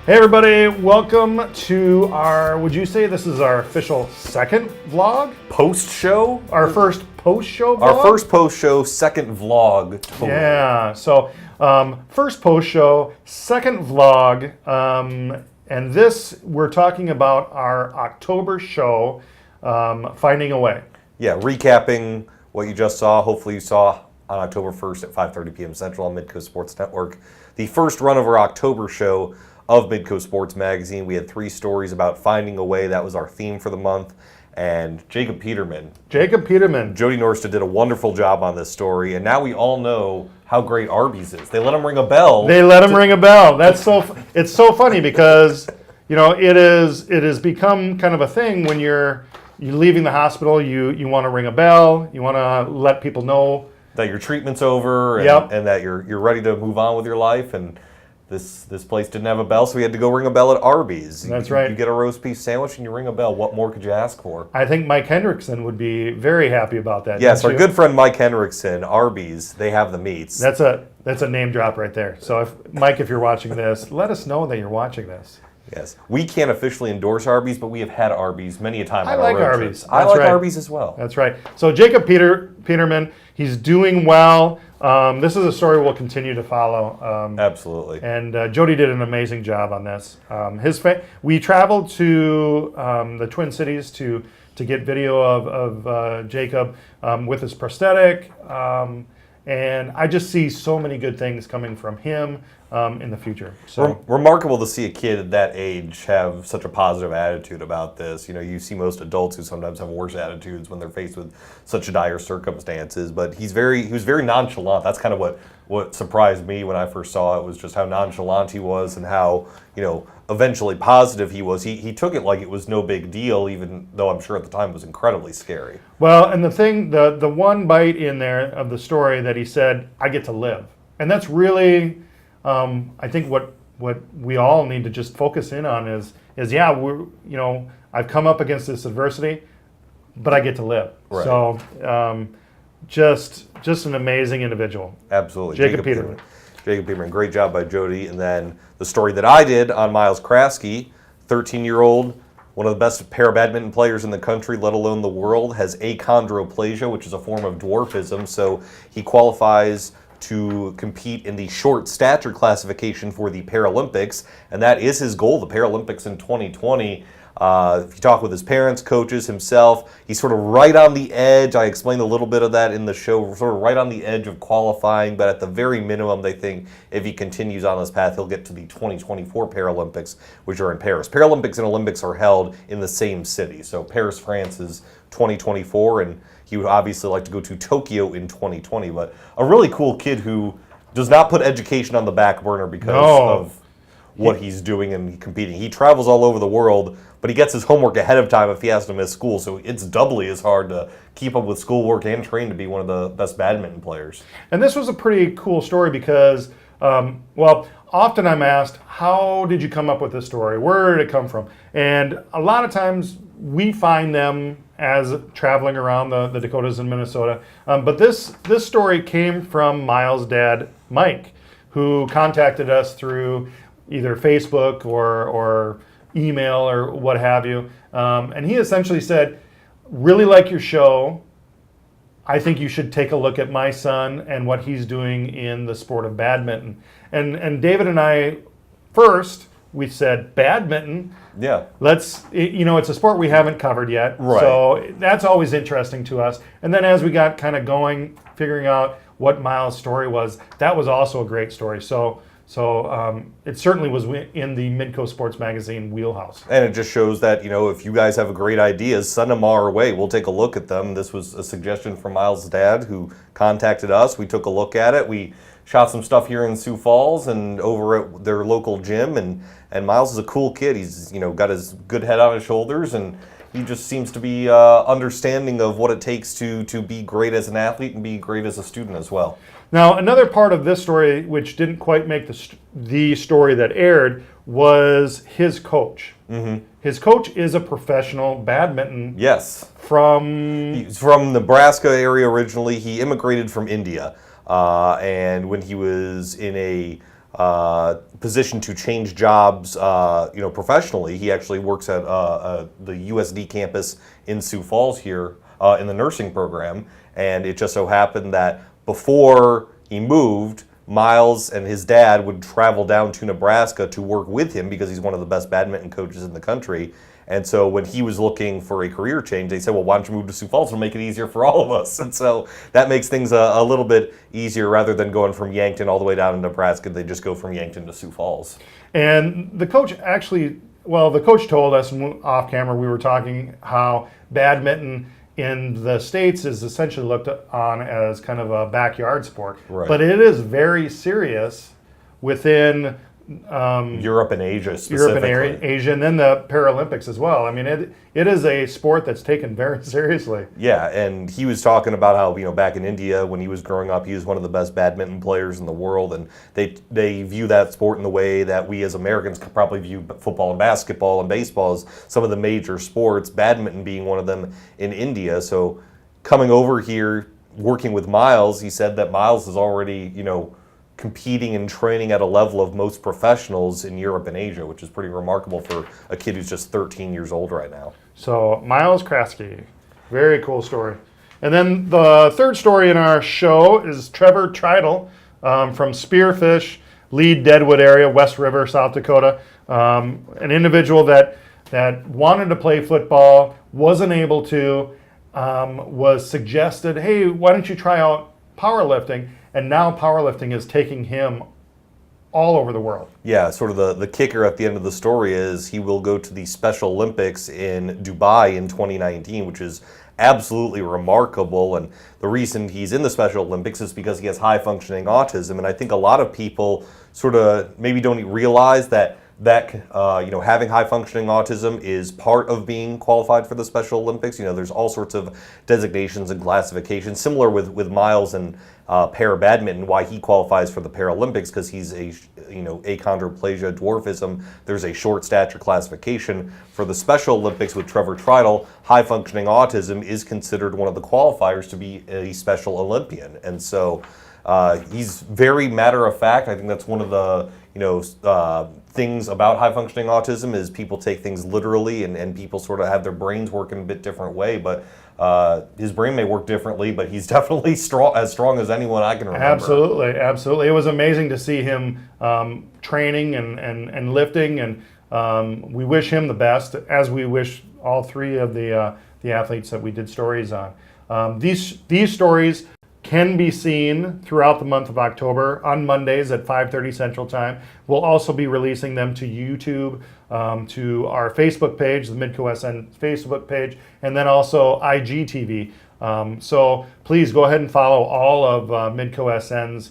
Hey everybody, welcome to our, would you say this is our official second vlog? Post show? Our first post-show vlog? Our first post show, second vlog. Totally. Yeah, so first post-show, second vlog, and this, we're talking about our October show, Finding a Way. Yeah, recapping what you just saw. Hopefully you saw on October 1st at 5:30 p.m. Central on Midcoast Sports Network. The first run of our October show of Midcoast Sports Magazine. We had 3 stories about finding a way. That was our theme for the month. And Jacob Peterman. Jody Norsta did a wonderful job on this story. And now we all know how great Arby's is. They let him ring a bell. That's it's so funny because, you know, it has become kind of a thing when you're leaving the hospital, you want to ring a bell, you want to let people know that your treatment's over and, Yep. and that you're ready to move on with your life. And this place didn't have a bell, so we had to go ring a bell at Arby's. That's right. You get a roast beef sandwich and you ring a bell. What more could you ask for? I think Mike Hendrickson would be very happy about that. Yes, don't our you? good friend Mike Hendrickson, Arby's, they have the meats. That's a name drop right there. So if you're watching this, let us know that you're watching this. Yes. We can't officially endorse Arby's, but we have had Arby's many a time I on like our road Arby's. trips. I That's like right. Arby's as well. That's right. So Jacob Peterman, he's doing well. This is a story we'll continue to follow. Absolutely. And Jody did an amazing job on this. We traveled to the Twin Cities to get video of Jacob with his prosthetic. And I just see so many good things coming from him in the future. So Remarkable to see a kid at that age have such a positive attitude about this. You know, you see most adults who sometimes have worse attitudes when they're faced with such dire circumstances. But he was very nonchalant. That's kind of what surprised me when I first saw it, was just how nonchalant he was and how, you know, eventually positive he was. He took it like it was no big deal, even though I'm sure at the time it was incredibly scary. well, and the one bite in there of the story that he said, I get to live. And that's really, I think what we all need to just focus in on is yeah, I've come up against this adversity, but I get to live. Right. So just an amazing individual. Absolutely. Jacob Peterman. Jacob Peterman, great job by Jody. And then the story that I did on Miles Kraske, 13-year-old, one of the best para-badminton players in the country, let alone the world, has achondroplasia, which is a form of dwarfism. So he qualifies to compete in the short stature classification for the Paralympics, and that is his goal, the Paralympics in 2020. If you talk with his parents, coaches, himself, he's sort of right on the edge. I explained a little bit of that in the show, sort of right on the edge of qualifying, but at the very minimum, they think if he continues on this path, he'll get to the 2024 Paralympics, which are in Paris. Paralympics and Olympics are held in the same city, so Paris, France is 2024, and he would obviously like to go to Tokyo in 2020, but a really cool kid who does not put education on the back burner because of what he's doing and competing. He travels all over the world, but he gets his homework ahead of time if he has to miss school, so it's doubly as hard to keep up with schoolwork and train to be one of the best badminton players. And this was a pretty cool story because, often I'm asked, how did you come up with this story? Where did it come from? And a lot of times we find them as traveling around the Dakotas and Minnesota. But this story came from Miles' dad, Mike, who contacted us through either Facebook or email or what have you. And he essentially said, really like your show. I think you should take a look at my son and what he's doing in the sport of badminton. And David and I, first, we said, badminton? Yeah. It's a sport we haven't covered yet. Right. So that's always interesting to us. And then as we got kind of going, figuring out what Miles' story was, that was also a great story. So it certainly was in the Midcoast Sports Magazine wheelhouse. And it just shows that, you know, if you guys have great ideas, send them our way. We'll take a look at them. This was a suggestion from Miles' dad who contacted us. We took a look at it. We shot some stuff here in Sioux Falls and over at their local gym. And Miles is a cool kid. He's, you know, got his good head on his shoulders, and he just seems to be understanding of what it takes to be great as an athlete and be great as a student as well. Now, another part of this story, which didn't quite make the story that aired, was his coach. Mm-hmm. His coach is a professional badminton. Yes. He's from Nebraska area originally. He immigrated from India. And when he was in a position to change jobs, professionally. He actually works at the USD campus in Sioux Falls here in the nursing program, and it just so happened that before he moved, Miles and his dad would travel down to Nebraska to work with him because he's one of the best badminton coaches in the country. And so when he was looking for a career change, they said, well, why don't you move to Sioux Falls? It'll make it easier for all of us. And so that makes things a little bit easier rather than going from Yankton all the way down to Nebraska. They just go from Yankton to Sioux Falls. And the coach the coach told us off camera, we were talking how badminton in the States is essentially looked on as kind of a backyard sport. Right. But it is very serious within Europe and Asia specifically. Europe and Asia, and then the Paralympics as well. I mean, it is a sport that's taken very seriously. Yeah, and he was talking about how, back in India when he was growing up, he was one of the best badminton players in the world, and they view that sport in the way that we as Americans could probably view football and basketball and baseball as some of the major sports, badminton being one of them in India. So coming over here, working with Miles, he said that Miles is already, competing and training at a level of most professionals in Europe and Asia, which is pretty remarkable for a kid who's just 13 years old right now. So Miles Kraske, very cool story. And then the third story in our show is Trevor Trital from Spearfish, Lead Deadwood area, West River, South Dakota. An individual that wanted to play football, wasn't able to, was suggested, hey, why don't you try out powerlifting? And now powerlifting is taking him all over the world. Yeah, sort of the kicker at the end of the story is he will go to the Special Olympics in Dubai in 2019, which is absolutely remarkable. And the reason he's in the Special Olympics is because he has high-functioning autism. And I think a lot of people sort of maybe don't realize that having high-functioning autism is part of being qualified for the Special Olympics. There's all sorts of designations and classifications, similar with Miles and para badminton, why he qualifies for the Paralympics, because he's achondroplasia, dwarfism. There's a short stature classification. For the Special Olympics with Trevor Trital, high-functioning autism is considered one of the qualifiers to be a Special Olympian. And so he's very matter of fact. I think that's one of the things about high-functioning autism is people take things literally, and people sort of have their brains work in a bit different way. But his brain may work differently, but he's definitely as strong as anyone I can remember. Absolutely. It was amazing to see him training and lifting, and we wish him the best, as we wish all three of the athletes that we did stories on. These stories can be seen throughout the month of October on Mondays at 5:30 Central Time. We'll also be releasing them to YouTube, to our Facebook page, the Midco SN Facebook page, and then also IGTV. So please go ahead and follow all of Midco SN's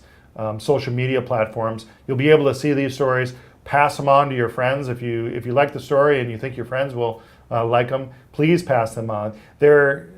social media platforms. You'll be able to see these stories. Pass them on to your friends. If you like the story and you think your friends will like them, please pass them on. They're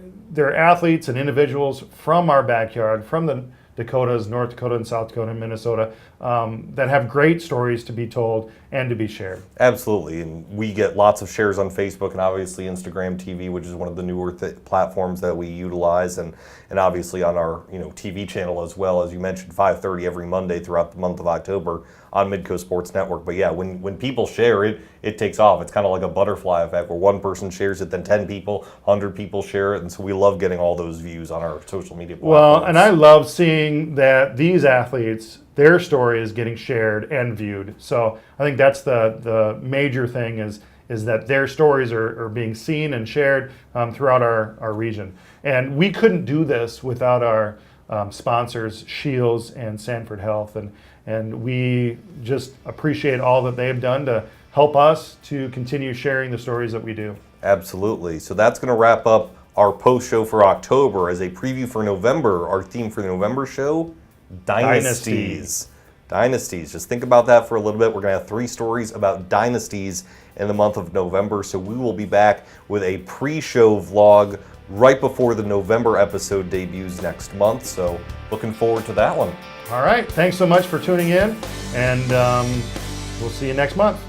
athletes and individuals from our backyard, from the Dakotas, North Dakota and South Dakota and Minnesota, that have great stories to be told and to be shared. Absolutely, and we get lots of shares on Facebook and obviously Instagram TV, which is one of the newer platforms that we utilize, and obviously on our TV channel as well, as you mentioned, 5:30 every Monday throughout the month of October on Midco Sports Network. But yeah, when people share it, it takes off. It's kind of like a butterfly effect where one person shares it, then 10 people, 100 people share it, and so we love getting all those views on our social media platforms. Well, and I love seeing that these athletes, their story is getting shared and viewed. So I think that's the major thing is that their stories are being seen and shared throughout our region. And we couldn't do this without our sponsors, Shields and Sanford Health. And we just appreciate all that they've done to help us to continue sharing the stories that we do. Absolutely. So that's going to wrap up our post show for October. As a preview for November, our theme for the November show, Dynasties. Just think about that for a little bit. We're going to have 3 stories about dynasties in the month of November. So we will be back with a pre-show vlog right before the November episode debuts next month. So looking forward to that one. All right. Thanks so much for tuning in, and we'll see you next month.